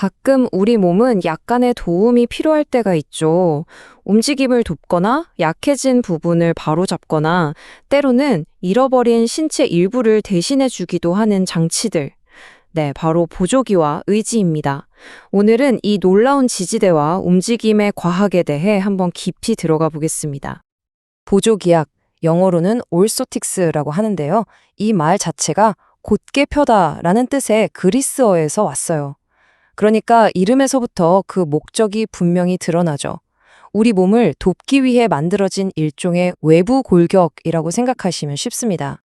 가끔 우리 몸은 약간의 도움이 필요할 때가 있죠. 움직임을 돕거나 약해진 부분을 바로잡거나 때로는 잃어버린 신체 일부를 대신해 주기도 하는 장치들. 네, 바로 보조기와 의지입니다. 오늘은 이 놀라운 지지대와 움직임의 과학에 대해 한번 깊이 들어가 보겠습니다. 보조기약, 영어로는 올소틱스라고 하는데요. 이 말 자체가 곧게 펴다라는 뜻의 그리스어에서 왔어요. 그러니까 이름에서부터 그 목적이 분명히 드러나죠. 우리 몸을 돕기 위해 만들어진 일종의 외부 골격이라고 생각하시면 쉽습니다.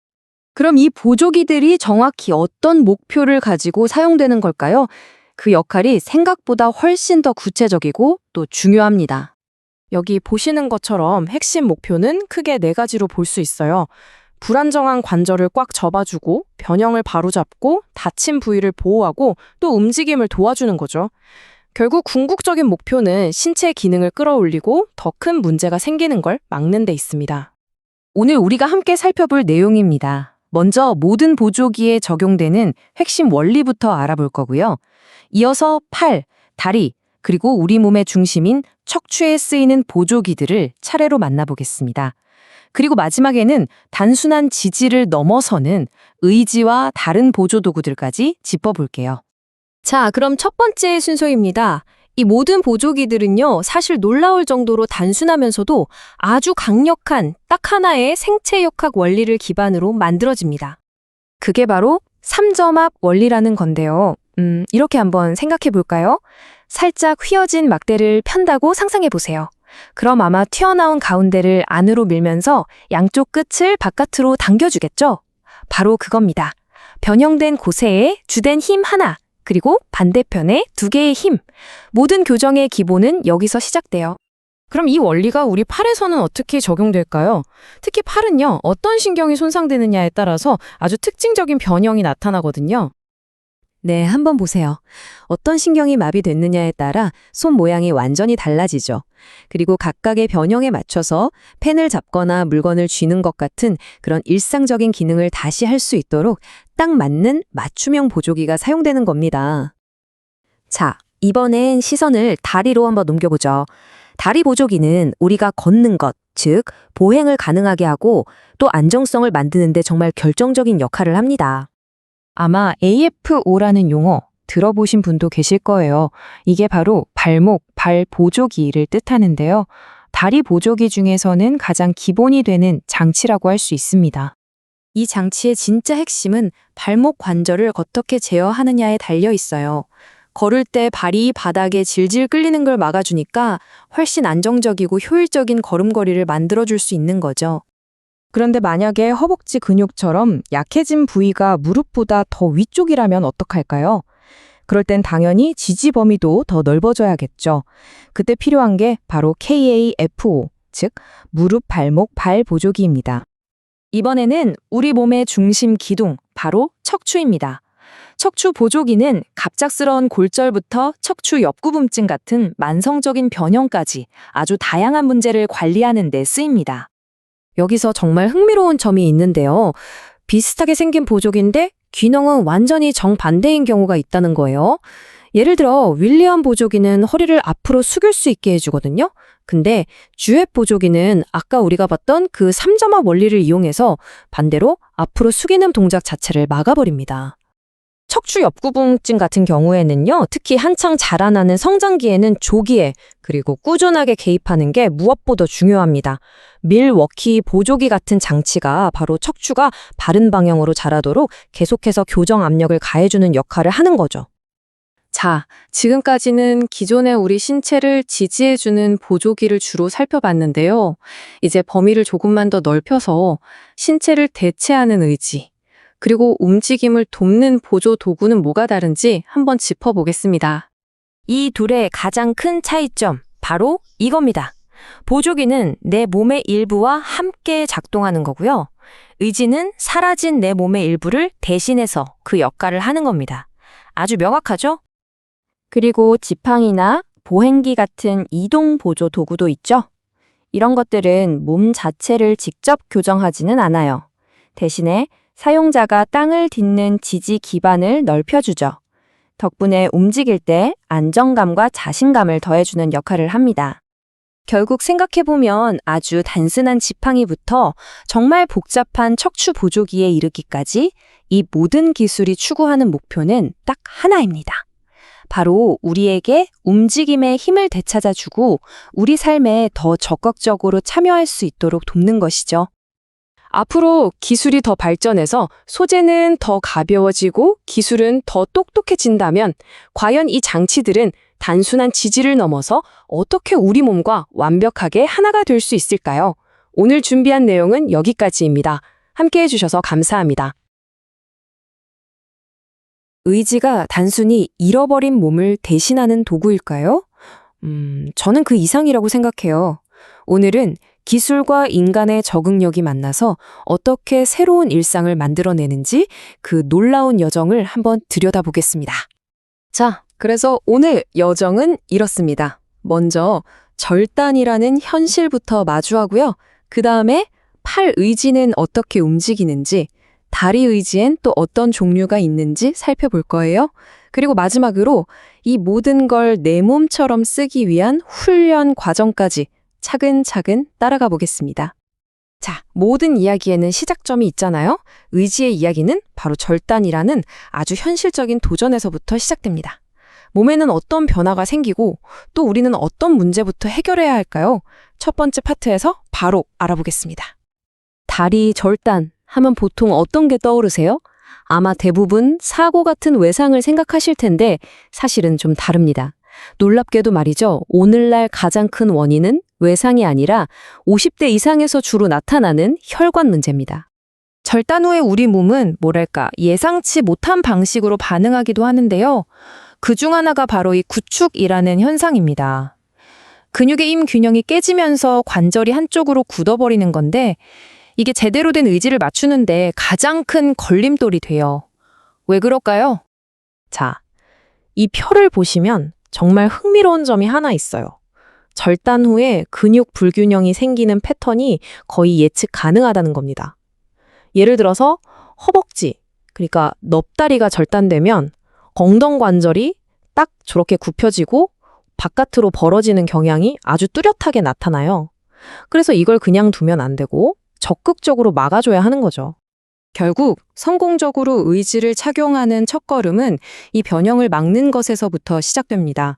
그럼 이 보조기들이 정확히 어떤 목표를 가지고 사용되는 걸까요? 그 역할이 생각보다 훨씬 더 구체적이고 또 중요합니다. 여기 보시는 것처럼 핵심 목표는 크게 네 가지로 볼 수 있어요. 불안정한 관절을 꽉 접어주고 변형을 바로잡고 다친 부위를 보호하고 또 움직임을 도와주는 거죠. 결국 궁극적인 목표는 신체 기능을 끌어올리고 더 큰 문제가 생기는 걸 막는 데 있습니다. 오늘 우리가 함께 살펴볼 내용입니다. 먼저 모든 보조기에 적용되는 핵심 원리부터 알아볼 거고요. 이어서 팔, 다리, 그리고 우리 몸의 중심인 척추에 쓰이는 보조기들을 차례로 만나보겠습니다. 그리고 마지막에는 단순한 지지를 넘어서는 의지와 다른 보조도구들까지 짚어볼게요. 자, 그럼 첫 번째 순서입니다. 이 모든 보조기들은요, 사실 놀라울 정도로 단순하면서도 아주 강력한 딱 하나의 생체역학 원리를 기반으로 만들어집니다. 그게 바로 3점압 원리라는 건데요. 이렇게 한번 생각해 볼까요? 살짝 휘어진 막대를 편다고 상상해 보세요. 그럼 아마 튀어나온 가운데를 안으로 밀면서 양쪽 끝을 바깥으로 당겨주겠죠? 바로 그겁니다. 변형된 고세에 주된 힘 하나, 그리고 반대편에 두 개의 힘. 모든 교정의 기본은 여기서 시작돼요. 그럼 이 원리가 우리 팔에서는 어떻게 적용될까요? 특히 팔은요, 어떤 신경이 손상되느냐에 따라서 아주 특징적인 변형이 나타나거든요. 네, 한번 보세요. 어떤 신경이 마비됐느냐에 따라 손 모양이 완전히 달라지죠. 그리고 각각의 변형에 맞춰서 펜을 잡거나 물건을 쥐는 것 같은 그런 일상적인 기능을 다시 할 수 있도록 딱 맞는 맞춤형 보조기가 사용되는 겁니다. 자, 이번엔 시선을 다리로 한번 넘겨보죠. 다리 보조기는 우리가 걷는 것, 즉 보행을 가능하게 하고 또 안정성을 만드는 데 정말 결정적인 역할을 합니다. 아마 AFO라는 용어 들어보신 분도 계실 거예요. 이게 바로 발목, 발 보조기를 뜻하는데요. 다리 보조기 중에서는 가장 기본이 되는 장치라고 할 수 있습니다. 이 장치의 진짜 핵심은 발목 관절을 어떻게 제어하느냐에 달려 있어요. 걸을 때 발이 바닥에 질질 끌리는 걸 막아주니까 훨씬 안정적이고 효율적인 걸음걸이를 만들어줄 수 있는 거죠. 그런데 만약에 허벅지 근육처럼 약해진 부위가 무릎보다 더 위쪽이라면 어떡할까요? 그럴 땐 당연히 지지 범위도 더 넓어져야겠죠. 그때 필요한 게 바로 KAFO, 즉 무릎, 발목, 발 보조기입니다. 이번에는 우리 몸의 중심 기둥, 바로 척추입니다. 척추 보조기는 갑작스러운 골절부터 척추 옆구분증 같은 만성적인 변형까지 아주 다양한 문제를 관리하는 데 쓰입니다. 여기서 정말 흥미로운 점이 있는데요. 비슷하게 생긴 보조기인데 기능은 완전히 정반대인 경우가 있다는 거예요. 예를 들어 윌리엄 보조기는 허리를 앞으로 숙일 수 있게 해주거든요. 근데 주앱 보조기는 아까 우리가 봤던 그 3점압 원리를 이용해서 반대로 앞으로 숙이는 동작 자체를 막아버립니다. 척추 옆구분증 같은 경우에는요, 특히 한창 자라나는 성장기에는 조기에 그리고 꾸준하게 개입하는 게 무엇보다 중요합니다. 밀워키 보조기 같은 장치가 바로 척추가 바른 방향으로 자라도록 계속해서 교정 압력을 가해주는 역할을 하는 거죠. 자, 지금까지는 기존의 우리 신체를 지지해주는 보조기를 주로 살펴봤는데요. 이제 범위를 조금만 더 넓혀서 신체를 대체하는 의지, 그리고 움직임을 돕는 보조 도구는 뭐가 다른지 한번 짚어보겠습니다. 이 둘의 가장 큰 차이점, 바로 이겁니다. 보조기는 내 몸의 일부와 함께 작동하는 거고요. 의지는 사라진 내 몸의 일부를 대신해서 그 역할을 하는 겁니다. 아주 명확하죠? 그리고 지팡이나 보행기 같은 이동 보조 도구도 있죠? 이런 것들은 몸 자체를 직접 교정하지는 않아요. 대신에 사용자가 땅을 딛는 지지 기반을 넓혀주죠. 덕분에 움직일 때 안정감과 자신감을 더해주는 역할을 합니다. 결국 생각해보면 아주 단순한 지팡이부터 정말 복잡한 척추 보조기에 이르기까지 이 모든 기술이 추구하는 목표는 딱 하나입니다. 바로 우리에게 움직임의 힘을 되찾아주고 우리 삶에 더 적극적으로 참여할 수 있도록 돕는 것이죠. 앞으로 기술이 더 발전해서 소재는 더 가벼워지고 기술은 더 똑똑해진다면 과연 이 장치들은 단순한 지지를 넘어서 어떻게 우리 몸과 완벽하게 하나가 될 수 있을까요? 오늘 준비한 내용은 여기까지입니다. 함께 해주셔서 감사합니다. 의지가 단순히 잃어버린 몸을 대신하는 도구일까요? 저는 그 이상이라고 생각해요. 오늘은 기술과 인간의 적응력이 만나서 어떻게 새로운 일상을 만들어내는지 그 놀라운 여정을 한번 들여다보겠습니다. 자, 그래서 오늘 여정은 이렇습니다. 먼저 절단이라는 현실부터 마주하고요. 그 다음에 팔 의지는 어떻게 움직이는지, 다리 의지엔 또 어떤 종류가 있는지 살펴볼 거예요. 그리고 마지막으로 이 모든 걸 내 몸처럼 쓰기 위한 훈련 과정까지 차근차근 따라가 보겠습니다. 자, 모든 이야기에는 시작점이 있잖아요. 의지의 이야기는 바로 절단이라는 아주 현실적인 도전에서부터 시작됩니다. 몸에는 어떤 변화가 생기고 또 우리는 어떤 문제부터 해결해야 할까요? 첫 번째 파트에서 바로 알아보겠습니다. 다리 절단 하면 보통 어떤 게 떠오르세요? 아마 대부분 사고 같은 외상을 생각하실 텐데 사실은 좀 다릅니다. 놀랍게도 말이죠. 오늘날 가장 큰 원인은 외상이 아니라 50대 이상에서 주로 나타나는 혈관 문제입니다. 절단 후에 우리 몸은 뭐랄까 예상치 못한 방식으로 반응하기도 하는데요. 그중 하나가 바로 이 구축이라는 현상입니다. 근육의 힘 균형이 깨지면서 관절이 한쪽으로 굳어버리는 건데 이게 제대로 된 의지를 맞추는데 가장 큰 걸림돌이 돼요. 왜 그럴까요? 자, 이 표를 보시면 정말 흥미로운 점이 하나 있어요. 절단 후에 근육 불균형이 생기는 패턴이 거의 예측 가능하다는 겁니다. 예를 들어서 허벅지, 그러니까 넙다리가 절단되면 엉덩관절이 딱 저렇게 굽혀지고 바깥으로 벌어지는 경향이 아주 뚜렷하게 나타나요. 그래서 이걸 그냥 두면 안 되고 적극적으로 막아줘야 하는 거죠. 결국 성공적으로 의지를 착용하는 첫걸음은 이 변형을 막는 것에서부터 시작됩니다.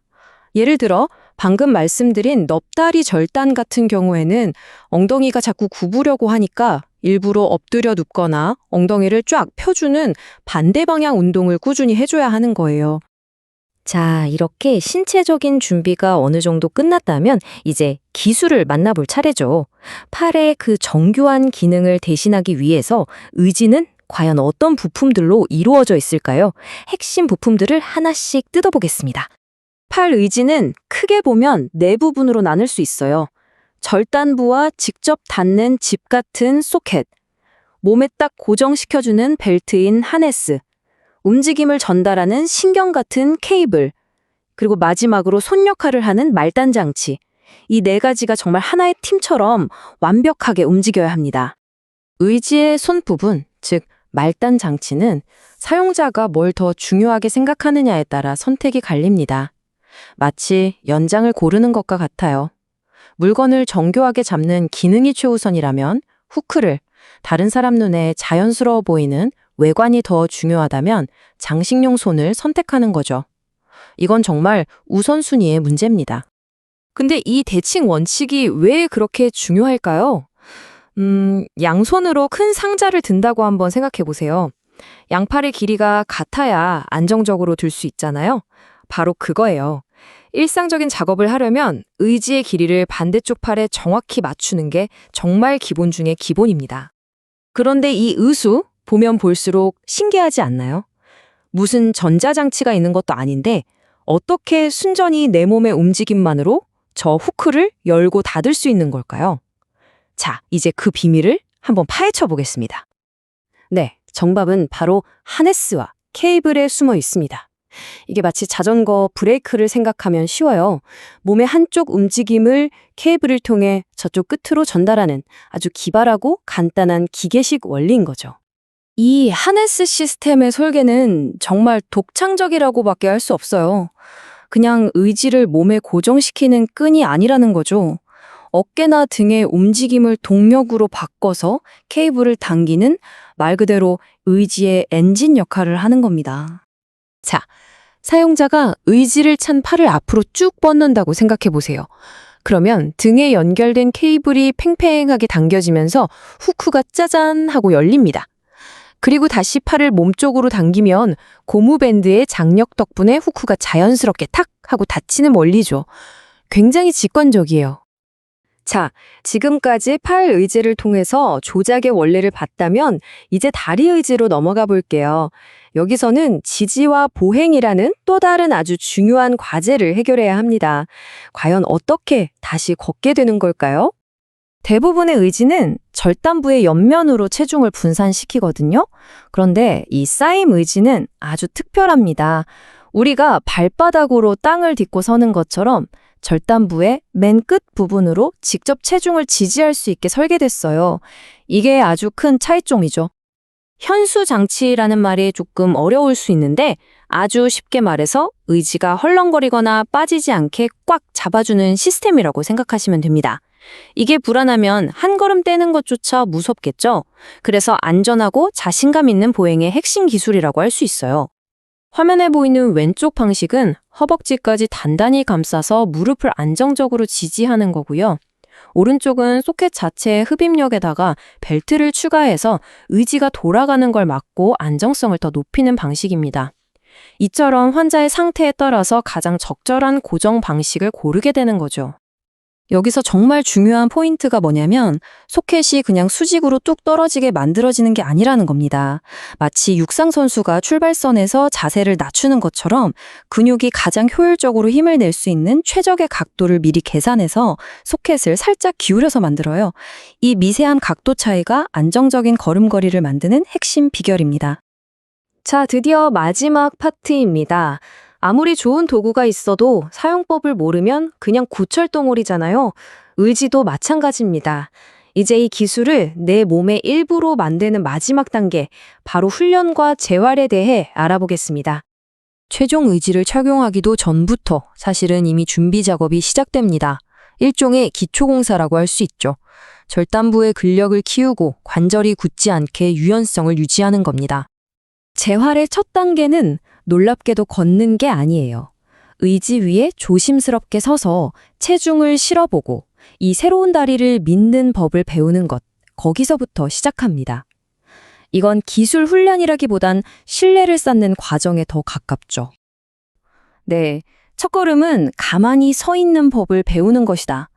예를 들어 방금 말씀드린 넙다리 절단 같은 경우에는 엉덩이가 자꾸 구부려고 하니까 일부러 엎드려 눕거나 엉덩이를 쫙 펴주는 반대 방향 운동을 꾸준히 해줘야 하는 거예요. 자, 이렇게 신체적인 준비가 어느 정도 끝났다면 이제 기술을 만나볼 차례죠. 팔의 그 정교한 기능을 대신하기 위해서 의지는 과연 어떤 부품들로 이루어져 있을까요? 핵심 부품들을 하나씩 뜯어보겠습니다. 팔 의지는 크게 보면 네 부분으로 나눌 수 있어요. 절단부와 직접 닿는 집 같은 소켓, 몸에 딱 고정시켜주는 벨트인 하네스, 움직임을 전달하는 신경 같은 케이블, 그리고 마지막으로 손 역할을 하는 말단 장치. 이 네 가지가 정말 하나의 팀처럼 완벽하게 움직여야 합니다. 의지의 손 부분, 즉 말단 장치는 사용자가 뭘 더 중요하게 생각하느냐에 따라 선택이 갈립니다. 마치 연장을 고르는 것과 같아요. 물건을 정교하게 잡는 기능이 최우선이라면 후크를, 다른 사람 눈에 자연스러워 보이는 외관이 더 중요하다면 장식용 손을 선택하는 거죠. 이건 정말 우선순위의 문제입니다. 근데 이 대칭 원칙이 왜 그렇게 중요할까요? 양손으로 큰 상자를 든다고 한번 생각해 보세요. 양팔의 길이가 같아야 안정적으로 들 수 있잖아요. 바로 그거예요. 일상적인 작업을 하려면 의지의 길이를 반대쪽 팔에 정확히 맞추는 게 정말 기본 중의 기본입니다. 그런데 이 의수 보면 볼수록 신기하지 않나요? 무슨 전자장치가 있는 것도 아닌데 어떻게 순전히 내 몸의 움직임만으로 저 후크를 열고 닫을 수 있는 걸까요? 자, 이제 그 비밀을 한번 파헤쳐 보겠습니다. 네, 정답은 바로 하네스와 케이블에 숨어 있습니다. 이게 마치 자전거 브레이크를 생각하면 쉬워요. 몸의 한쪽 움직임을 케이블을 통해 저쪽 끝으로 전달하는 아주 기발하고 간단한 기계식 원리인 거죠. 이 하네스 시스템의 설계는 정말 독창적이라고밖에 할 수 없어요. 그냥 의지를 몸에 고정시키는 끈이 아니라는 거죠. 어깨나 등의 움직임을 동력으로 바꿔서 케이블을 당기는 말 그대로 의지의 엔진 역할을 하는 겁니다. 자, 사용자가 의지를 찬 팔을 앞으로 쭉 뻗는다고 생각해 보세요. 그러면 등에 연결된 케이블이 팽팽하게 당겨지면서 후크가 짜잔 하고 열립니다. 그리고 다시 팔을 몸쪽으로 당기면 고무밴드의 장력 덕분에 후크가 자연스럽게 탁 하고 닫히는 원리죠. 굉장히 직관적이에요. 자, 지금까지 팔 의지를 통해서 조작의 원리를 봤다면 이제 다리 의지로 넘어가 볼게요. 여기서는 지지와 보행이라는 또 다른 아주 중요한 과제를 해결해야 합니다. 과연 어떻게 다시 걷게 되는 걸까요? 대부분의 의지는 절단부의 옆면으로 체중을 분산시키거든요. 그런데 이 사임 의지는 아주 특별합니다. 우리가 발바닥으로 땅을 딛고 서는 것처럼 절단부의 맨 끝 부분으로 직접 체중을 지지할 수 있게 설계됐어요. 이게 아주 큰 차이점이죠. 현수 장치라는 말이 조금 어려울 수 있는데 아주 쉽게 말해서 의지가 헐렁거리거나 빠지지 않게 꽉 잡아주는 시스템이라고 생각하시면 됩니다. 이게 불안하면 한 걸음 떼는 것조차 무섭겠죠? 그래서 안전하고 자신감 있는 보행의 핵심 기술이라고 할 수 있어요. 화면에 보이는 왼쪽 방식은 허벅지까지 단단히 감싸서 무릎을 안정적으로 지지하는 거고요. 오른쪽은 소켓 자체의 흡입력에다가 벨트를 추가해서 의지가 돌아가는 걸 막고 안정성을 더 높이는 방식입니다. 이처럼 환자의 상태에 따라서 가장 적절한 고정 방식을 고르게 되는 거죠. 여기서 정말 중요한 포인트가 뭐냐면 소켓이 그냥 수직으로 뚝 떨어지게 만들어지는 게 아니라는 겁니다. 마치 육상 선수가 출발선에서 자세를 낮추는 것처럼 근육이 가장 효율적으로 힘을 낼 수 있는 최적의 각도를 미리 계산해서 소켓을 살짝 기울여서 만들어요. 이 미세한 각도 차이가 안정적인 걸음걸이를 만드는 핵심 비결입니다. 자, 드디어 마지막 파트입니다. 아무리 좋은 도구가 있어도 사용법을 모르면 그냥 고철덩어리잖아요. 의지도 마찬가지입니다. 이제 이 기술을 내 몸의 일부로 만드는 마지막 단계, 바로 훈련과 재활에 대해 알아보겠습니다. 최종 의지를 착용하기도 전부터 사실은 이미 준비 작업이 시작됩니다. 일종의 기초공사라고 할 수 있죠. 절단부의 근력을 키우고 관절이 굳지 않게 유연성을 유지하는 겁니다. 재활의 첫 단계는 놀랍게도 걷는 게 아니에요. 의지 위에 조심스럽게 서서 체중을 실어보고 이 새로운 다리를 믿는 법을 배우는 것, 거기서부터 시작합니다. 이건 기술 훈련이라기보단 신뢰를 쌓는 과정에 더 가깝죠. 네, 첫걸음은 가만히 서 있는 법을 배우는 것이다.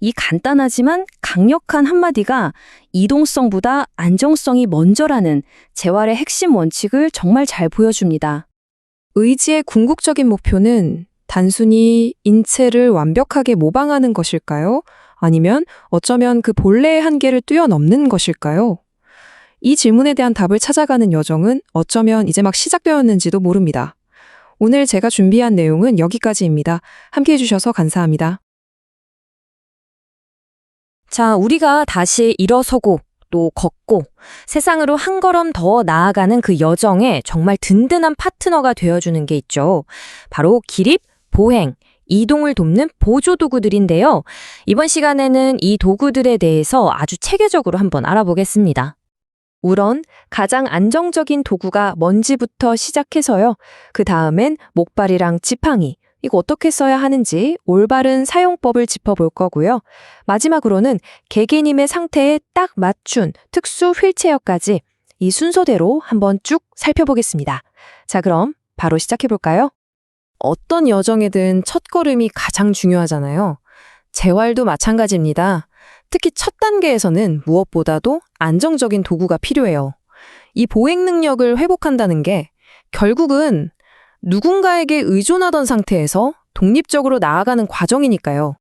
이 간단하지만 강력한 한마디가 이동성보다 안정성이 먼저라는 재활의 핵심 원칙을 정말 잘 보여줍니다. 의지의 궁극적인 목표는 단순히 인체를 완벽하게 모방하는 것일까요? 아니면 어쩌면 그 본래의 한계를 뛰어넘는 것일까요? 이 질문에 대한 답을 찾아가는 여정은 어쩌면 이제 막 시작되었는지도 모릅니다. 오늘 제가 준비한 내용은 여기까지입니다. 함께해 주셔서 감사합니다. 자, 우리가 다시 일어서고 또 걷고 세상으로 한 걸음 더 나아가는 그 여정에 정말 든든한 파트너가 되어주는 게 있죠. 바로 기립, 보행, 이동을 돕는 보조도구들인데요. 이번 시간에는 이 도구들에 대해서 아주 체계적으로 한번 알아보겠습니다. 우선 가장 안정적인 도구가 먼지부터 시작해서요. 그 다음엔 목발이랑 지팡이, 이거 어떻게 써야 하는지 올바른 사용법을 짚어볼 거고요. 마지막으로는 개개님의 상태에 딱 맞춘 특수 휠체어까지 이 순서대로 한번 쭉 살펴보겠습니다. 자, 그럼 바로 시작해볼까요? 어떤 여정이든 첫걸음이 가장 중요하잖아요. 재활도 마찬가지입니다. 특히 첫 단계에서는 무엇보다도 안정적인 도구가 필요해요. 이 보행 능력을 회복한다는 게 결국은 누군가에게 의존하던 상태에서 독립적으로 나아가는 과정이니까요.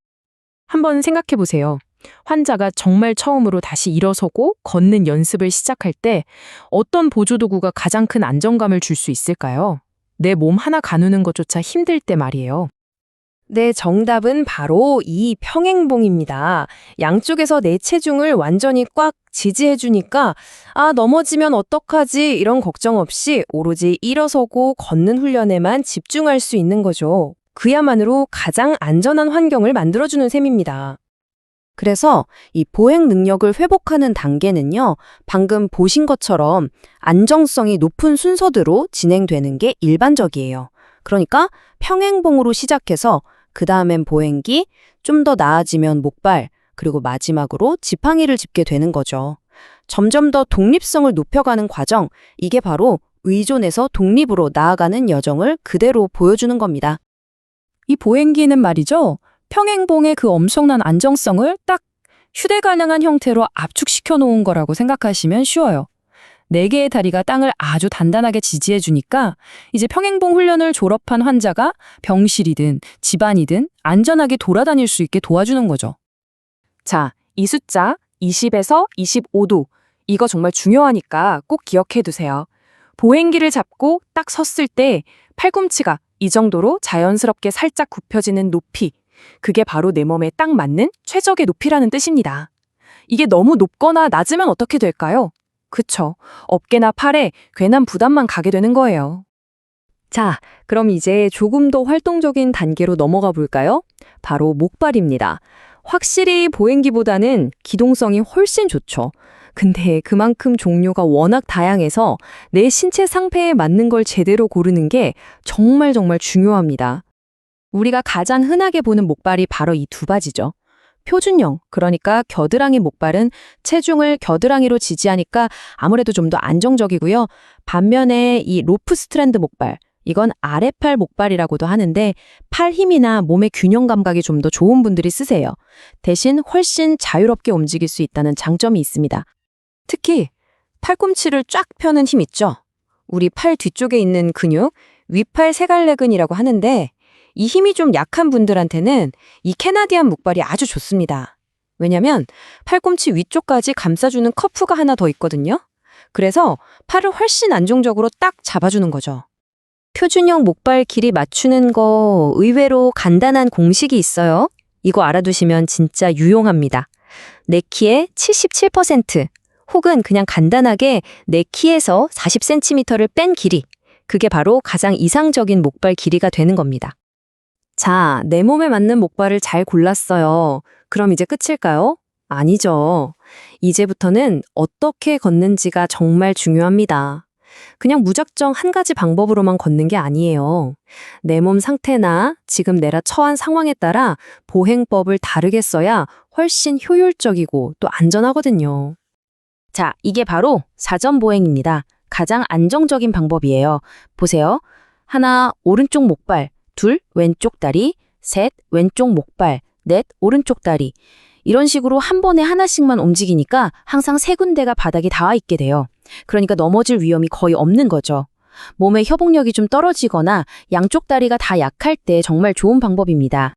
한번 생각해 보세요. 환자가 정말 처음으로 다시 일어서고 걷는 연습을 시작할 때 어떤 보조도구가 가장 큰 안정감을 줄 수 있을까요? 내 몸 하나 가누는 것조차 힘들 때 말이에요. 네, 정답은 바로 이 평행봉입니다. 양쪽에서 내 체중을 완전히 꽉 지지해주니까, 아, 넘어지면 어떡하지? 이런 걱정 없이 오로지 일어서고 걷는 훈련에만 집중할 수 있는 거죠. 그야말로 가장 안전한 환경을 만들어주는 셈입니다. 그래서 이 보행 능력을 회복하는 단계는요, 방금 보신 것처럼 안정성이 높은 순서대로 진행되는 게 일반적이에요. 그러니까 평행봉으로 시작해서 그 다음엔 보행기, 좀 더 나아지면 목발, 그리고 마지막으로 지팡이를 짚게 되는 거죠. 점점 더 독립성을 높여가는 과정, 이게 바로 의존에서 독립으로 나아가는 여정을 그대로 보여주는 겁니다. 이 보행기는 말이죠. 평행봉의 그 엄청난 안정성을 딱 휴대 가능한 형태로 압축시켜 놓은 거라고 생각하시면 쉬워요. 4개의 다리가 땅을 아주 단단하게 지지해 주니까 이제 평행봉 훈련을 졸업한 환자가 병실이든 집안이든 안전하게 돌아다닐 수 있게 도와주는 거죠. 자, 이 숫자 20에서 25도. 이거 정말 중요하니까 꼭 기억해 두세요. 보행기를 잡고 딱 섰을 때 팔꿈치가 이 정도로 자연스럽게 살짝 굽혀지는 높이. 그게 바로 내 몸에 딱 맞는 최적의 높이라는 뜻입니다. 이게 너무 높거나 낮으면 어떻게 될까요? 그쵸. 어깨나 팔에 괜한 부담만 가게 되는 거예요. 자, 그럼 이제 조금 더 활동적인 단계로 넘어가 볼까요? 바로 목발입니다. 확실히 보행기보다는 기동성이 훨씬 좋죠. 근데 그만큼 종류가 워낙 다양해서 내 신체 상태에 맞는 걸 제대로 고르는 게 정말 중요합니다. 우리가 가장 흔하게 보는 목발이 바로 이 두 가지죠. 표준형, 그러니까 겨드랑이 목발은 체중을 겨드랑이로 지지하니까 아무래도 좀 더 안정적이고요. 반면에 이 로프 스트랜드 목발, 이건 아래팔 목발이라고도 하는데 팔 힘이나 몸의 균형 감각이 좀 더 좋은 분들이 쓰세요. 대신 훨씬 자유롭게 움직일 수 있다는 장점이 있습니다. 특히 팔꿈치를 쫙 펴는 힘 있죠? 우리 팔 뒤쪽에 있는 근육, 위팔 세갈래근이라고 하는데 이 힘이 좀 약한 분들한테는 이 캐나디안 목발이 아주 좋습니다. 왜냐면 팔꿈치 위쪽까지 감싸주는 커프가 하나 더 있거든요. 그래서 팔을 훨씬 안정적으로 딱 잡아주는 거죠. 표준형 목발 길이 맞추는 거 의외로 간단한 공식이 있어요. 이거 알아두시면 진짜 유용합니다. 내 키의 77% 혹은 그냥 간단하게 내 키에서 40cm를 뺀 길이. 그게 바로 가장 이상적인 목발 길이가 되는 겁니다. 자, 내 몸에 맞는 목발을 잘 골랐어요. 그럼 이제 끝일까요? 아니죠. 이제부터는 어떻게 걷는지가 정말 중요합니다. 그냥 무작정 한 가지 방법으로만 걷는 게 아니에요. 내 몸 상태나 지금 내가 처한 상황에 따라 보행법을 다르게 써야 훨씬 효율적이고 또 안전하거든요. 자, 이게 바로 사전보행입니다. 가장 안정적인 방법이에요. 보세요. 하나, 오른쪽 목발. 둘, 왼쪽 다리. 셋, 왼쪽 목발. 넷, 오른쪽 다리. 이런 식으로 한 번에 하나씩만 움직이니까 항상 세 군데가 바닥에 닿아 있게 돼요. 그러니까 넘어질 위험이 거의 없는 거죠. 몸의 협응력이 좀 떨어지거나 양쪽 다리가 다 약할 때 정말 좋은 방법입니다.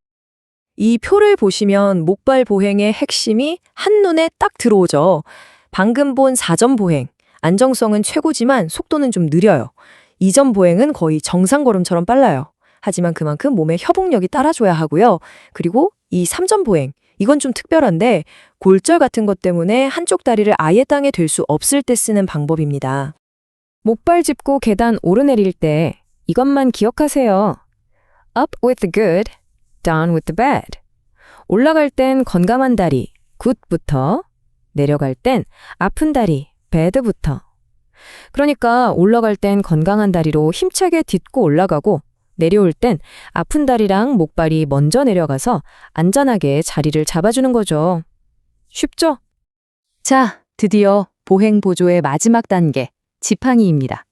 이 표를 보시면 목발 보행의 핵심이 한눈에 딱 들어오죠. 방금 본 사전 보행. 안정성은 최고지만 속도는 좀 느려요. 이전 보행은 거의 정상 걸음처럼 빨라요. 하지만 그만큼 몸의 협응력이 따라줘야 하고요. 그리고 이 3전 보행. 이건 좀 특별한데 골절 같은 것 때문에 한쪽 다리를 아예 땅에 댈 수 없을 때 쓰는 방법입니다. 목발 짚고 계단 오르내릴 때 이것만 기억하세요. Up with the good, down with the bad. 올라갈 땐 건강한 다리, good부터, 내려갈 땐 아픈 다리, bad부터. 그러니까 올라갈 땐 건강한 다리로 힘차게 딛고 올라가고 내려올 땐 아픈 다리랑 목발이 먼저 내려가서 안전하게 자리를 잡아주는 거죠. 쉽죠? 자, 드디어 보행 보조의 마지막 단계, 지팡이입니다.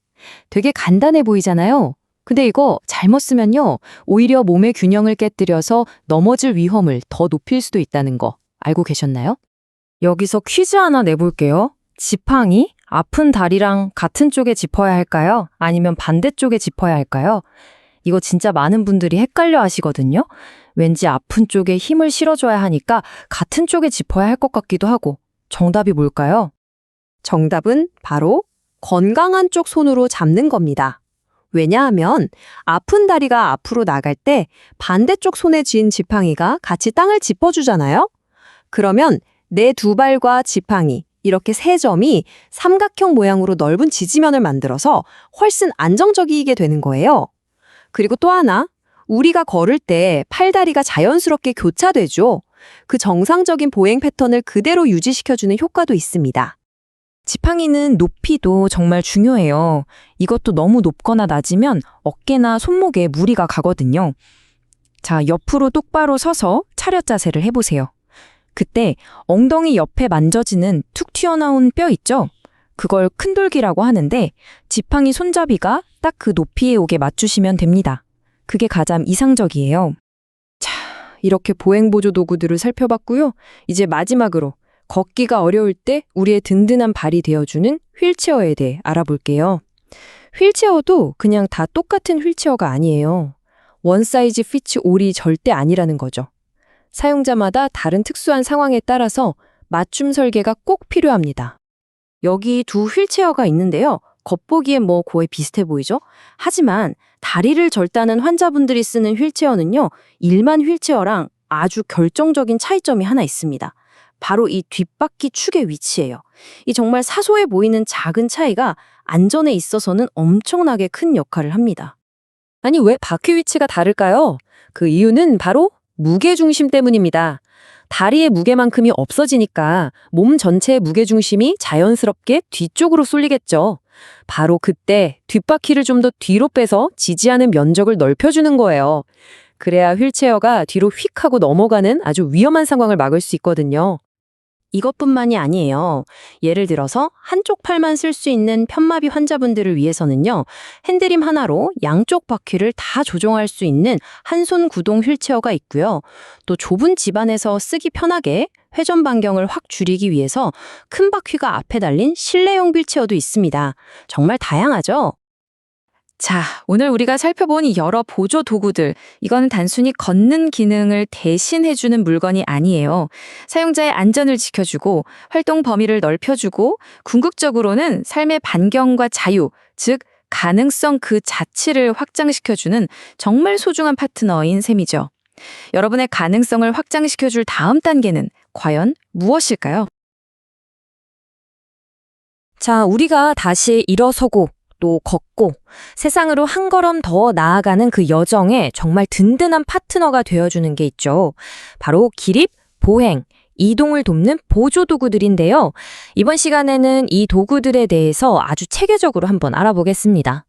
되게 간단해 보이잖아요. 근데 이거 잘못 쓰면요, 오히려 몸의 균형을 깨뜨려서 넘어질 위험을 더 높일 수도 있다는 거 알고 계셨나요? 여기서 퀴즈 하나 내볼게요. 지팡이, 아픈 다리랑 같은 쪽에 짚어야 할까요? 아니면 반대쪽에 짚어야 할까요? 이거 진짜 많은 분들이 헷갈려 하시거든요. 왠지 아픈 쪽에 힘을 실어줘야 하니까 같은 쪽에 짚어야 할 것 같기도 하고. 정답이 뭘까요? 정답은 바로 건강한 쪽 손으로 잡는 겁니다. 왜냐하면 아픈 다리가 앞으로 나갈 때 반대쪽 손에 쥔 지팡이가 같이 땅을 짚어주잖아요. 그러면 내 두 발과 지팡이, 이렇게 세 점이 삼각형 모양으로 넓은 지지면을 만들어서 훨씬 안정적이게 되는 거예요. 그리고 또 하나, 우리가 걸을 때 팔다리가 자연스럽게 교차되죠. 그 정상적인 보행 패턴을 그대로 유지시켜주는 효과도 있습니다. 지팡이는 높이도 정말 중요해요. 이것도 너무 높거나 낮으면 어깨나 손목에 무리가 가거든요. 자, 옆으로 똑바로 서서 차렷 자세를 해보세요. 그때 엉덩이 옆에 만져지는 툭 튀어나온 뼈 있죠? 그걸 큰돌기라고 하는데 지팡이 손잡이가 딱 그 높이에 오게 맞추시면 됩니다. 그게 가장 이상적이에요. 자, 이렇게 보행보조 도구들을 살펴봤고요. 이제 마지막으로 걷기가 어려울 때 우리의 든든한 발이 되어주는 휠체어에 대해 알아볼게요. 휠체어도 그냥 다 똑같은 휠체어가 아니에요. 원 사이즈 피츠 올이 절대 아니라는 거죠. 사용자마다 다른 특수한 상황에 따라서 맞춤 설계가 꼭 필요합니다. 여기 두 휠체어가 있는데요. 겉보기엔 거의 비슷해 보이죠? 하지만 다리를 절단한 환자분들이 쓰는 휠체어는요, 일반 휠체어랑 아주 결정적인 차이점이 하나 있습니다. 바로 이 뒷바퀴 축의 위치예요. 이 정말 사소해 보이는 작은 차이가 안전에 있어서는 엄청나게 큰 역할을 합니다. 아니, 왜 바퀴 위치가 다를까요? 그 이유는 바로 무게중심 때문입니다. 다리의 무게만큼이 없어지니까 몸 전체의 무게중심이 자연스럽게 뒤쪽으로 쏠리겠죠. 바로 그때 뒷바퀴를 좀 더 뒤로 빼서 지지하는 면적을 넓혀주는 거예요. 그래야 휠체어가 뒤로 휙 하고 넘어가는 아주 위험한 상황을 막을 수 있거든요. 이것뿐만이 아니에요. 예를 들어서 한쪽 팔만 쓸 수 있는 편마비 환자분들을 위해서는요, 핸드림 하나로 양쪽 바퀴를 다 조정할 수 있는 한 손 구동 휠체어가 있고요. 또 좁은 집안에서 쓰기 편하게 회전 반경을 확 줄이기 위해서 큰 바퀴가 앞에 달린 실내용 휠체어도 있습니다. 정말 다양하죠? 자, 오늘 우리가 살펴본 이 여러 보조 도구들, 이건 단순히 걷는 기능을 대신해주는 물건이 아니에요. 사용자의 안전을 지켜주고, 활동 범위를 넓혀주고, 궁극적으로는 삶의 반경과 자유, 즉 가능성 그 자체를 확장시켜주는 정말 소중한 파트너인 셈이죠. 여러분의 가능성을 확장시켜줄 다음 단계는 과연 무엇일까요? 자, 우리가 다시 일어서고 또 걷고 세상으로 한 걸음 더 나아가는 그 여정에 정말 든든한 파트너가 되어주는 게 있죠. 바로 기립, 보행, 이동을 돕는 보조도구들인데요. 이번 시간에는 이 도구들에 대해서 아주 체계적으로 한번 알아보겠습니다.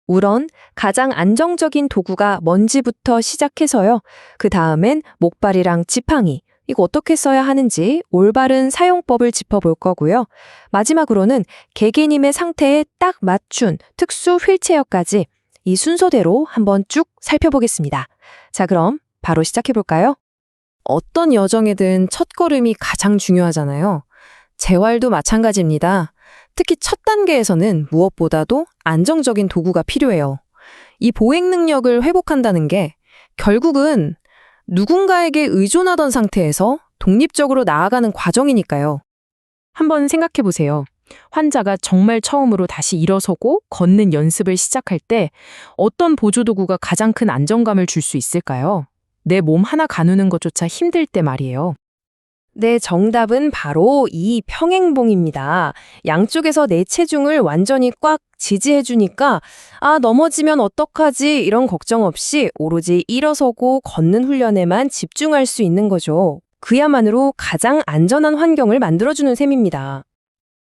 우선 가장 안정적인 도구가 먼지부터 시작해서요. 그 다음엔 목발이랑 지팡이, 이거 어떻게 써야 하는지 올바른 사용법을 짚어볼 거고요. 마지막으로는 개개님의 상태에 딱 맞춘 특수 휠체어까지 이 순서대로 한번 쭉 살펴보겠습니다. 자, 그럼 바로 시작해볼까요? 어떤 여정이든 첫걸음이 가장 중요하잖아요. 재활도 마찬가지입니다. 특히 첫 단계에서는 무엇보다도 안정적인 도구가 필요해요. 이 보행 능력을 회복한다는 게 결국은 누군가에게 의존하던 상태에서 독립적으로 나아가는 과정이니까요. 한번 생각해 보세요. 환자가 정말 처음으로 다시 일어서고 걷는 연습을 시작할 때 어떤 보조도구가 가장 큰 안정감을 줄 수 있을까요? 내 몸 하나 가누는 것조차 힘들 때 말이에요. 네, 정답은 바로 이 평행봉입니다. 양쪽에서 내 체중을 완전히 꽉 지지해주니까 넘어지면 어떡하지 이런 걱정 없이 오로지 일어서고 걷는 훈련에만 집중할 수 있는 거죠. 그야말로 가장 안전한 환경을 만들어주는 셈입니다.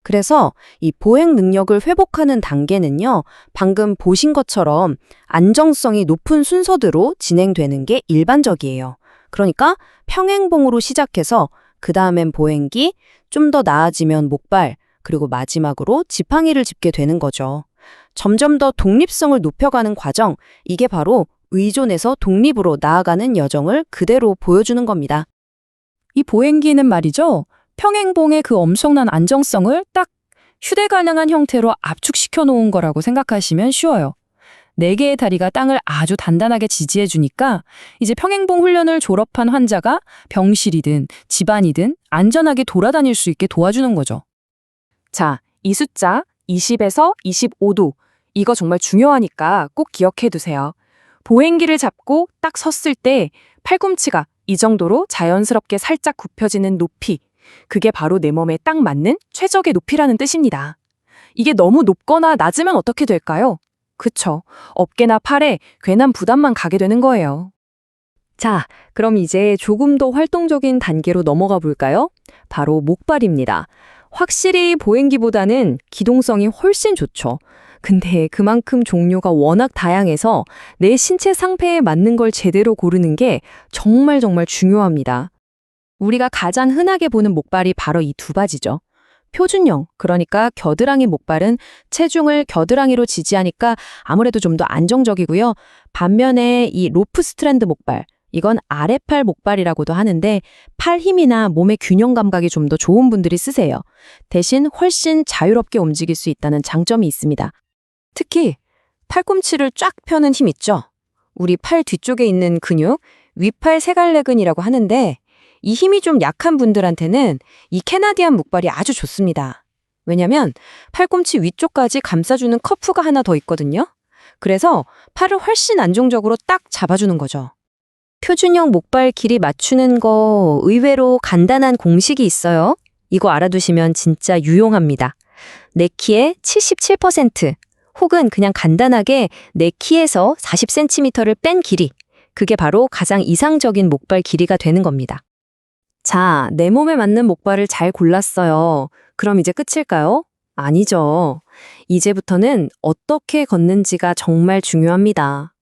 그래서 이 보행 능력을 회복하는 단계는요, 방금 보신 것처럼 안정성이 높은 순서대로 진행되는 게 일반적이에요. 그러니까 평행봉으로 시작해서 그 다음엔 보행기, 좀 더 나아지면 목발, 그리고 마지막으로 지팡이를 짚게 되는 거죠. 점점 더 독립성을 높여가는 과정, 이게 바로 의존에서 독립으로 나아가는 여정을 그대로 보여주는 겁니다. 이 보행기는 말이죠. 평행봉의 그 엄청난 안정성을 딱 휴대가능한 형태로 압축시켜 놓은 거라고 생각하시면 쉬워요. 4개의 다리가 땅을 아주 단단하게 지지해주니까 이제 평행봉 훈련을 졸업한 환자가 병실이든 집안이든 안전하게 돌아다닐 수 있게 도와주는 거죠. 자, 이 숫자 20에서 25도. 이거 정말 중요하니까 꼭 기억해 두세요. 보행기를 잡고 딱 섰을 때 팔꿈치가 이 정도로 자연스럽게 살짝 굽혀지는 높이. 그게 바로 내 몸에 딱 맞는 최적의 높이라는 뜻입니다. 이게 너무 높거나 낮으면 어떻게 될까요? 그쵸. 어깨나 팔에 괜한 부담만 가게 되는 거예요. 자, 그럼 이제 조금 더 활동적인 단계로 넘어가 볼까요? 바로 목발입니다. 확실히 보행기보다는 기동성이 훨씬 좋죠. 근데 그만큼 종류가 워낙 다양해서 내 신체 상태에 맞는 걸 제대로 고르는 게 정말 중요합니다. 우리가 가장 흔하게 보는 목발이 바로 이 두 가지죠. 표준형, 그러니까 겨드랑이 목발은 체중을 겨드랑이로 지지하니까 아무래도 좀 더 안정적이고요. 반면에 이 로프 스트랜드 목발, 이건 아래팔 목발이라고도 하는데 팔 힘이나 몸의 균형 감각이 좀 더 좋은 분들이 쓰세요. 대신 훨씬 자유롭게 움직일 수 있다는 장점이 있습니다. 특히 팔꿈치를 쫙 펴는 힘 있죠? 우리 팔 뒤쪽에 있는 근육, 위팔 세갈래근이라고 하는데 이 힘이 좀 약한 분들한테는 이 캐나디안 목발이 아주 좋습니다. 왜냐면 팔꿈치 위쪽까지 감싸주는 커프가 하나 더 있거든요. 그래서 팔을 훨씬 안정적으로 딱 잡아주는 거죠. 표준형 목발 길이 맞추는 거 의외로 간단한 공식이 있어요. 이거 알아두시면 진짜 유용합니다. 내 키의 77% 혹은 그냥 간단하게 내 키에서 40cm를 뺀 길이. 그게 바로 가장 이상적인 목발 길이가 되는 겁니다. 자, 내 몸에 맞는 목발을 잘 골랐어요. 그럼 이제 끝일까요? 아니죠. 이제부터는 어떻게 걷는지가 정말 중요합니다.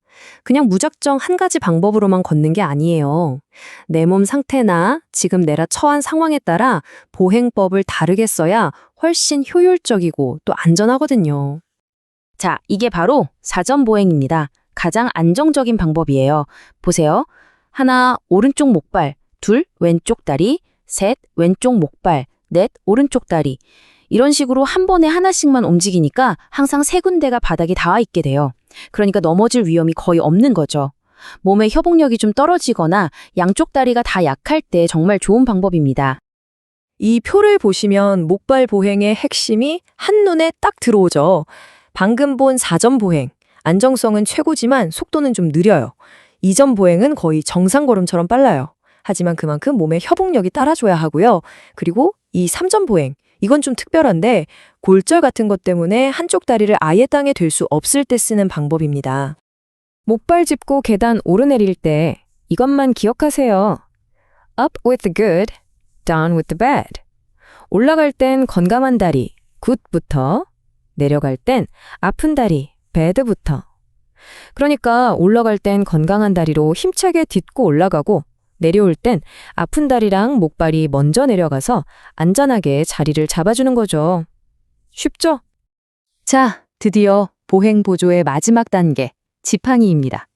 그냥 무작정 한 가지 방법으로만 걷는 게 아니에요. 내 몸 상태나 지금 내가 처한 상황에 따라 보행법을 다르게 써야 훨씬 효율적이고 또 안전하거든요. 자, 이게 바로 사전보행입니다. 가장 안정적인 방법이에요. 보세요. 하나, 오른쪽 목발. 둘, 왼쪽 다리. 셋, 왼쪽 목발. 넷, 오른쪽 다리. 이런 식으로 한 번에 하나씩만 움직이니까 항상 세 군데가 바닥에 닿아 있게 돼요. 그러니까 넘어질 위험이 거의 없는 거죠. 몸의 협응력이 좀 떨어지거나 양쪽 다리가 다 약할 때 정말 좋은 방법입니다. 이 표를 보시면 목발 보행의 핵심이 한눈에 딱 들어오죠. 방금 본 사전 보행. 안정성은 최고지만 속도는 좀 느려요. 이전 보행은 거의 정상 걸음처럼 빨라요. 하지만 그만큼 몸의 협응력이 따라줘야 하고요. 그리고 이 3전 보행. 이건 좀 특별한데 골절 같은 것 때문에 한쪽 다리를 아예 땅에 댈 수 없을 때 쓰는 방법입니다. 목발 짚고 계단 오르내릴 때 이것만 기억하세요. Up with the good, down with the bad. 올라갈 땐 건강한 다리, 굿부터, 내려갈 땐 아픈 다리, 배드부터. 그러니까 올라갈 땐 건강한 다리로 힘차게 딛고 올라가고 내려올 땐 아픈 다리랑 목발이 먼저 내려가서 안전하게 자리를 잡아주는 거죠. 쉽죠? 자, 드디어 보행 보조의 마지막 단계, 지팡이입니다.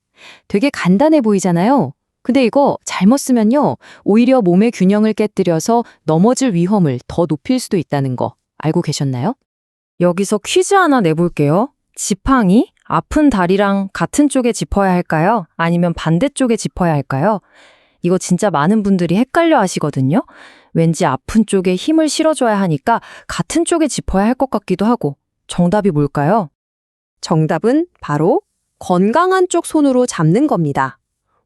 되게 간단해 보이잖아요. 근데 이거 잘못 쓰면요, 오히려 몸의 균형을 깨뜨려서 넘어질 위험을 더 높일 수도 있다는 거 알고 계셨나요? 여기서 퀴즈 하나 내볼게요. 지팡이, 아픈 다리랑 같은 쪽에 짚어야 할까요? 아니면 반대쪽에 짚어야 할까요? 이거 진짜 많은 분들이 헷갈려 하시거든요. 왠지 아픈 쪽에 힘을 실어줘야 하니까 같은 쪽에 짚어야 할 것 같기도 하고. 정답이 뭘까요? 정답은 바로 건강한 쪽 손으로 잡는 겁니다.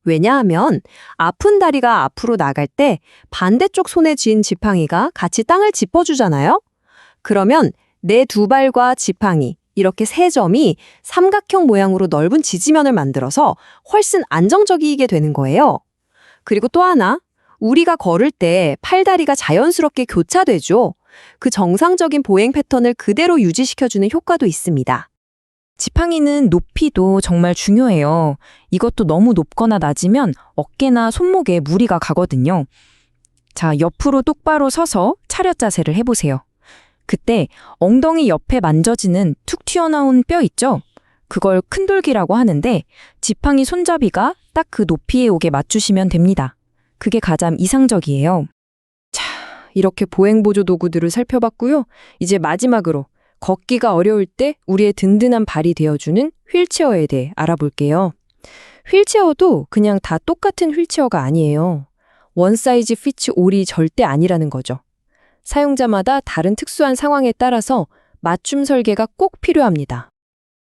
왜냐하면 아픈 다리가 앞으로 나갈 때 반대쪽 손에 쥔 지팡이가 같이 땅을 짚어주잖아요. 그러면 내 두 발과 지팡이, 이렇게 세 점이 삼각형 모양으로 넓은 지지면을 만들어서 훨씬 안정적이게 되는 거예요. 그리고 또 하나, 우리가 걸을 때 팔다리가 자연스럽게 교차되죠. 그 정상적인 보행 패턴을 그대로 유지시켜주는 효과도 있습니다. 지팡이는 높이도 정말 중요해요. 이것도 너무 높거나 낮으면 어깨나 손목에 무리가 가거든요. 자, 옆으로 똑바로 서서 차렷 자세를 해보세요. 그때 엉덩이 옆에 만져지는 툭 튀어나온 뼈 있죠? 그걸 큰돌기라고 하는데 지팡이 손잡이가 딱 그 높이에 오게 맞추시면 됩니다. 그게 가장 이상적이에요. 자, 이렇게 보행보조 도구들을 살펴봤고요. 이제 마지막으로 걷기가 어려울 때 우리의 든든한 발이 되어주는 휠체어에 대해 알아볼게요. 휠체어도 그냥 다 똑같은 휠체어가 아니에요. 원 사이즈 피츠 올이 절대 아니라는 거죠. 사용자마다 다른 특수한 상황에 따라서 맞춤 설계가 꼭 필요합니다.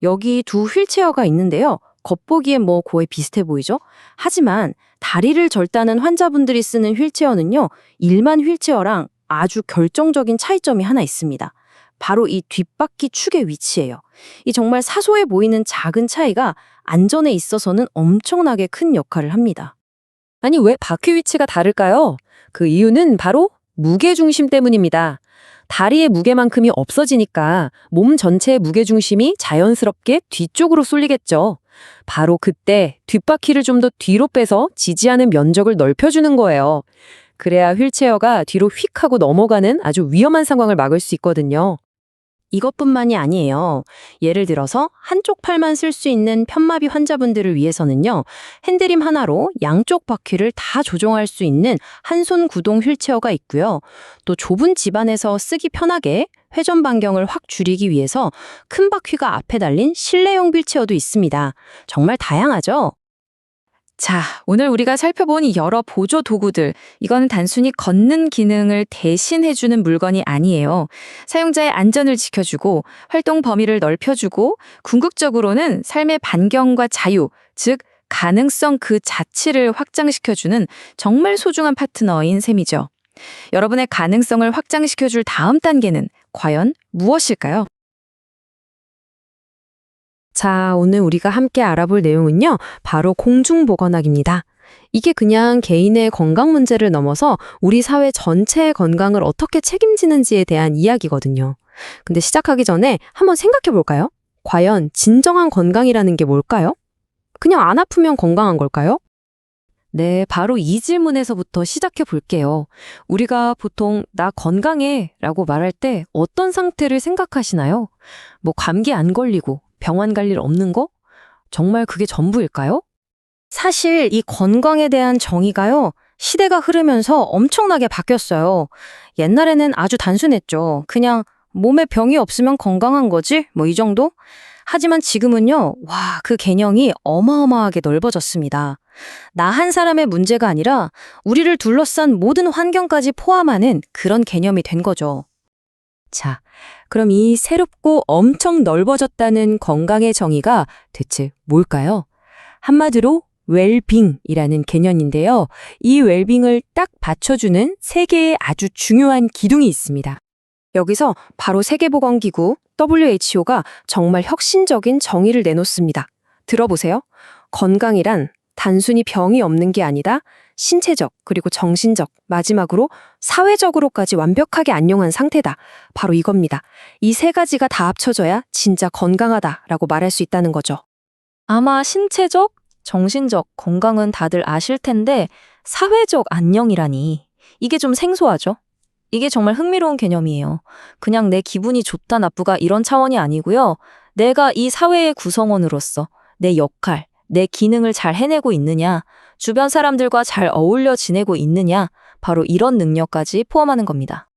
여기 두 휠체어가 있는데요. 겉보기엔 뭐 거의 비슷해 보이죠? 하지만 다리를 절다는 환자분들이 쓰는 휠체어는요, 일반 휠체어랑 아주 결정적인 차이점이 하나 있습니다. 바로 이 뒷바퀴 축의 위치예요. 이 정말 사소해 보이는 작은 차이가 안전에 있어서는 엄청나게 큰 역할을 합니다. 아니, 왜 바퀴 위치가 다를까요? 그 이유는 바로 무게중심 때문입니다. 다리의 무게만큼이 없어지니까 몸 전체의 무게중심이 자연스럽게 뒤쪽으로 쏠리겠죠. 바로 그때 뒷바퀴를 좀 더 뒤로 빼서 지지하는 면적을 넓혀주는 거예요. 그래야 휠체어가 뒤로 휙 하고 넘어가는 아주 위험한 상황을 막을 수 있거든요. 이것뿐만이 아니에요. 예를 들어서 한쪽 팔만 쓸 수 있는 편마비 환자분들을 위해서는요, 핸드림 하나로 양쪽 바퀴를 다 조종할 수 있는 한 손 구동 휠체어가 있고요. 또 좁은 집안에서 쓰기 편하게 회전 반경을 확 줄이기 위해서 큰 바퀴가 앞에 달린 실내용 휠체어도 있습니다. 정말 다양하죠? 자, 오늘 우리가 살펴본 이 여러 보조 도구들, 이건 단순히 걷는 기능을 대신해주는 물건이 아니에요. 사용자의 안전을 지켜주고, 활동 범위를 넓혀주고, 궁극적으로는 삶의 반경과 자유, 즉 가능성 그 자체를 확장시켜주는 정말 소중한 파트너인 셈이죠. 여러분의 가능성을 확장시켜줄 다음 단계는 과연 무엇일까요? 자, 오늘 우리가 함께 알아볼 내용은요, 바로 공중보건학입니다. 이게 그냥 개인의 건강 문제를 넘어서 우리 사회 전체의 건강을 어떻게 책임지는지에 대한 이야기거든요. 근데 시작하기 전에 한번 생각해 볼까요? 과연 진정한 건강이라는 게 뭘까요? 그냥 안 아프면 건강한 걸까요? 네, 바로 이 질문에서부터 시작해 볼게요. 우리가 보통 나 건강해 라고 말할 때 어떤 상태를 생각하시나요? 뭐 감기 안 걸리고 병원 갈 일 없는 거? 정말 그게 전부일까요? 사실 이 건강에 대한 정의가요, 시대가 흐르면서 엄청나게 바뀌었어요. 옛날에는 아주 단순했죠. 그냥 몸에 병이 없으면 건강한 거지? 뭐 이 정도? 하지만 지금은요, 와, 그 개념이 어마어마하게 넓어졌습니다. 나 한 사람의 문제가 아니라 우리를 둘러싼 모든 환경까지 포함하는 그런 개념이 된 거죠. 자, 그럼 이 새롭고 엄청 넓어졌다는 건강의 정의가 대체 뭘까요? 한마디로 웰빙이라는 개념인데요. 이 웰빙을 딱 받쳐주는 세 개의 아주 중요한 기둥이 있습니다. 여기서 바로 세계보건기구 WHO가 정말 혁신적인 정의를 내놓습니다. 들어보세요. 건강이란 단순히 병이 없는 게 아니다. 신체적, 그리고 정신적, 마지막으로 사회적으로까지 완벽하게 안녕한 상태다. 바로 이겁니다. 이 세 가지가 다 합쳐져야 진짜 건강하다라고 말할 수 있다는 거죠. 아마 신체적, 정신적 건강은 다들 아실 텐데 사회적 안녕이라니 이게 좀 생소하죠? 이게 정말 흥미로운 개념이에요. 그냥 내 기분이 좋다 나쁘가 이런 차원이 아니고요. 내가 이 사회의 구성원으로서 내 역할, 내 기능을 잘 해내고 있느냐, 주변 사람들과 잘 어울려 지내고 있느냐, 바로 이런 능력까지 포함하는 겁니다.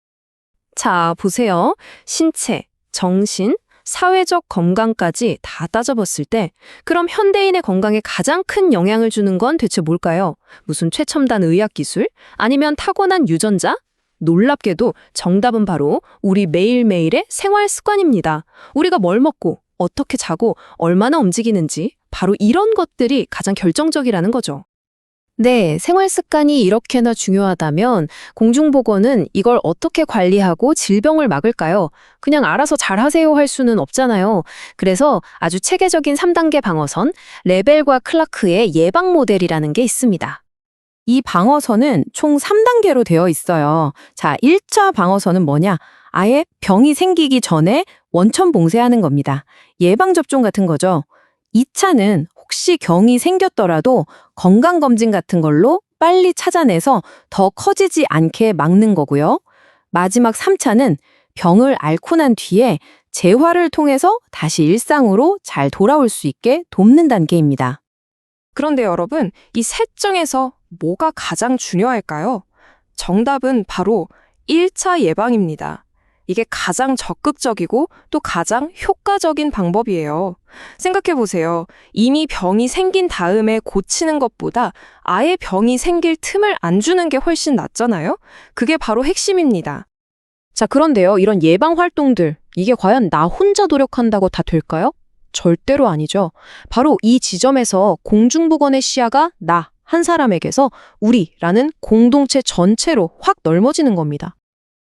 자, 보세요. 신체, 정신, 사회적 건강까지 다 따져봤을 때 그럼 현대인의 건강에 가장 큰 영향을 주는 건 대체 뭘까요? 무슨 최첨단 의학기술? 아니면 타고난 유전자? 놀랍게도 정답은 바로 우리 매일매일의 생활 습관입니다. 우리가 뭘 먹고 어떻게 자고 얼마나 움직이는지 바로 이런 것들이 가장 결정적이라는 거죠. 네, 생활 습관이 이렇게나 중요하다면 공중보건은 이걸 어떻게 관리하고 질병을 막을까요? 그냥 알아서 잘하세요 할 수는 없잖아요. 그래서 아주 체계적인 3단계 방어선, 레벨과 클라크의 예방 모델이라는 게 있습니다. 이 방어선은 총 3단계로 되어 있어요. 자, 1차 방어선은 뭐냐? 아예 병이 생기기 전에 원천 봉쇄하는 겁니다. 예방접종 같은 거죠. 2차는 혹시 경이 생겼더라도 건강검진 같은 걸로 빨리 찾아내서 더 커지지 않게 막는 거고요. 마지막 3차는 병을 앓고 난 뒤에 재활을 통해서 다시 일상으로 잘 돌아올 수 있게 돕는 단계입니다. 그런데 여러분, 이 셋 중에서 뭐가 가장 중요할까요? 정답은 바로 1차 예방입니다. 이게 가장 적극적이고 또 가장 효과적인 방법이에요. 생각해보세요. 이미 병이 생긴 다음에 고치는 것보다 아예 병이 생길 틈을 안 주는 게 훨씬 낫잖아요? 그게 바로 핵심입니다. 자, 그런데요, 이런 예방 활동들, 이게 과연 나 혼자 노력한다고 다 될까요? 절대로 아니죠. 바로 이 지점에서 공중보건의 시야가 나, 한 사람에게서 우리라는 공동체 전체로 확 넓어지는 겁니다.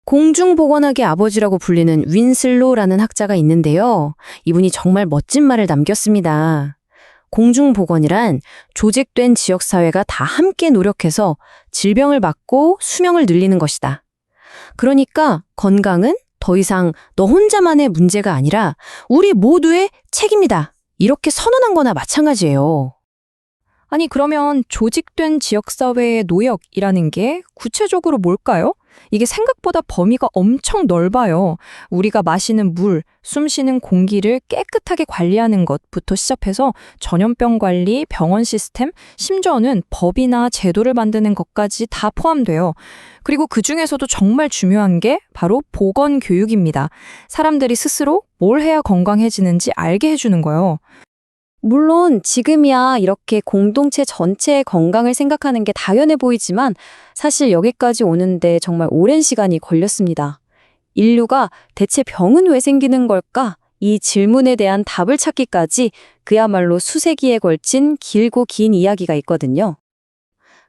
공중보건학의 아버지라고 불리는 윈슬로라는 학자가 있는데요. 이분이 정말 멋진 말을 남겼습니다. 공중보건이란 조직된 지역사회가 다 함께 노력해서 질병을 막고 수명을 늘리는 것이다. 그러니까 건강은 더 이상 너 혼자만의 문제가 아니라 우리 모두의 책임이다. 이렇게 선언한 거나 마찬가지예요. 아니, 그러면 조직된 지역사회의 노역이라는 게 구체적으로 뭘까요? 이게 생각보다 범위가 엄청 넓어요. 우리가 마시는 물, 숨 쉬는 공기를 깨끗하게 관리하는 것부터 시작해서 전염병 관리, 병원 시스템, 심지어는 법이나 제도를 만드는 것까지 다 포함돼요. 그리고 그 중에서도 정말 중요한 게 바로 보건 교육입니다. 사람들이 스스로 뭘 해야 건강해지는지 알게 해주는 거예요. 물론 지금이야 이렇게 공동체 전체의 건강을 생각하는 게 당연해 보이지만 사실 여기까지 오는데 정말 오랜 시간이 걸렸습니다. 인류가 대체 병은 왜 생기는 걸까? 이 질문에 대한 답을 찾기까지 그야말로 수세기에 걸친 길고 긴 이야기가 있거든요.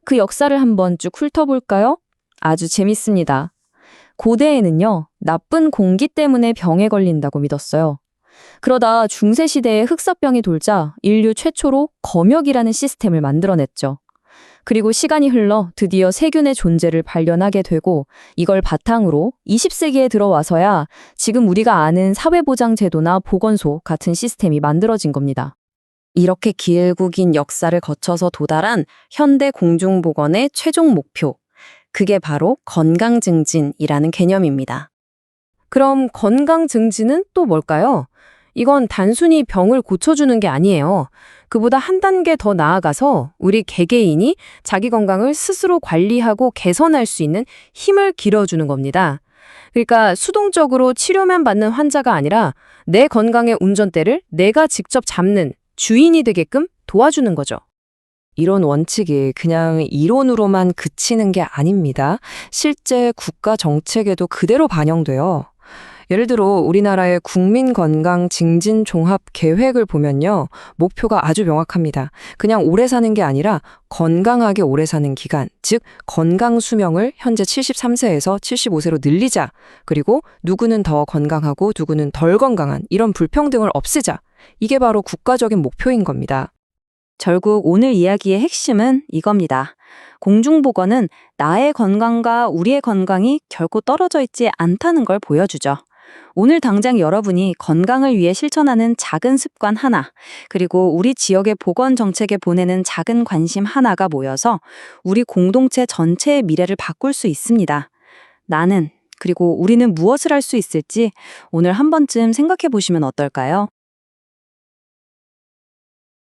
그 역사를 한번 쭉 훑어볼까요? 아주 재밌습니다. 고대에는요, 나쁜 공기 때문에 병에 걸린다고 믿었어요. 그러다 중세시대에 흑사병이 돌자 인류 최초로 검역이라는 시스템을 만들어냈죠. 그리고 시간이 흘러 드디어 세균의 존재를 발견하게 되고 이걸 바탕으로 20세기에 들어와서야 지금 우리가 아는 사회보장제도나 보건소 같은 시스템이 만들어진 겁니다. 이렇게 길고 긴 역사를 거쳐서 도달한 현대 공중보건의 최종 목표. 그게 바로 건강증진이라는 개념입니다. 그럼 건강증진은 또 뭘까요? 이건 단순히 병을 고쳐주는 게 아니에요. 그보다 한 단계 더 나아가서 우리 개개인이 자기 건강을 스스로 관리하고 개선할 수 있는 힘을 길어주는 겁니다. 그러니까 수동적으로 치료만 받는 환자가 아니라 내 건강의 운전대를 내가 직접 잡는 주인이 되게끔 도와주는 거죠. 이런 원칙이 그냥 이론으로만 그치는 게 아닙니다. 실제 국가 정책에도 그대로 반영돼요. 예를 들어 우리나라의 국민건강증진종합계획을 보면요. 목표가 아주 명확합니다. 그냥 오래 사는 게 아니라 건강하게 오래 사는 기간, 즉 건강수명을 현재 73세에서 75세로 늘리자. 그리고 누구는 더 건강하고 누구는 덜 건강한 이런 불평등을 없애자. 이게 바로 국가적인 목표인 겁니다. 결국 오늘 이야기의 핵심은 이겁니다. 공중보건은 나의 건강과 우리의 건강이 결코 떨어져 있지 않다는 걸 보여주죠. 오늘 당장 여러분이 건강을 위해 실천하는 작은 습관 하나, 그리고 우리 지역의 보건 정책에 보내는 작은 관심 하나가 모여서 우리 공동체 전체의 미래를 바꿀 수 있습니다. 나는, 그리고 우리는 무엇을 할 수 있을지 오늘 한 번쯤 생각해 보시면 어떨까요?